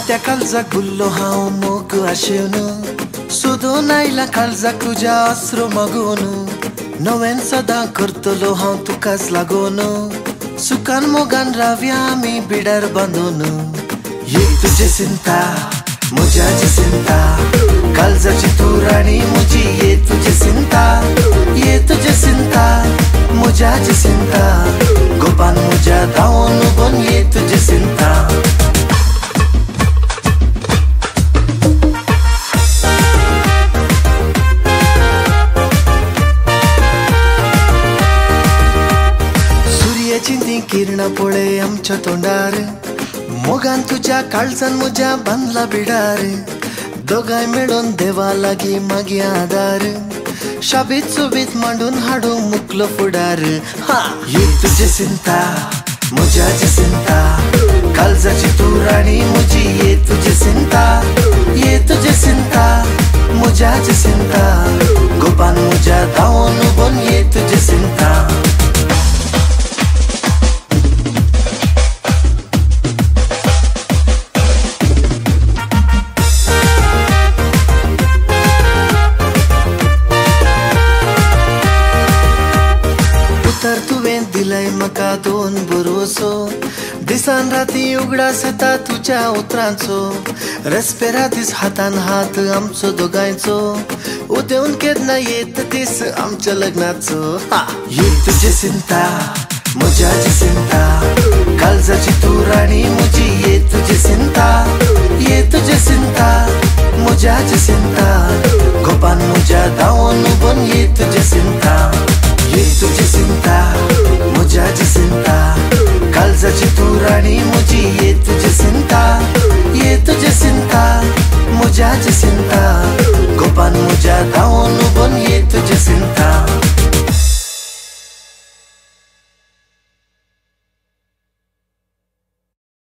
त्या काळजाक गुल्लो हांव मोग आशेवन सोदून आयला काळजाक तुज्या अस्रो मागून नवें सदां करतलो हांव तुकाच लागून सुखान मोगान रावया आमी बिडार बांदून ये तुजे चिंता म्हज्याची चिंता काळजाची तू राणी म्हजी ये तुजे चिंता ये तुजे चिंता म्हज्याची चिंता गोपान म्हज्या धांवून उबोन ये तुजे चिंता ती किरणा पळय आमच्या तोंडार मोगान तुझ्या काळजान म्हज्या बांदला बिडार दोगांय मेळून देवा लागीं मागी आदार शाबीत सोबीत मांडून हाडू मुकलो फुडार ये तुजे चिंता म्हज्याची चिंता काळजाची तू राणी म्हजी ये तुजे चिंता ये तुजे चिंता म्हज्याची चिंता गोपान म्हज्या धांवून उबोन ये तुजे चिंता तर तुवें दिलय म्हाका दोन भरोसो दिसान राती उगडास येता तुज्या उतरांचो रेस्पेरा दीस हातान हात आमचो दोगांयचो उदेवन केन्ना येत दीस आमच्या लग्नाचो ये तुजे चिंता म्हज्याची चिंता काळजाची तू राणी म्हजी ये तुजे चिंता ये तुजे चिंता म्हज्याची चिंता गोपान म्हज्या धांवून उबोन ये तुजे चिंता ये तुझी चिंता म्हज्याची चिंता काळजाची तू राणी म्हजी ये तुझी चिंता ये तुझी चिंता म्हज्याची चिंता गोपान म्हज्या धांवून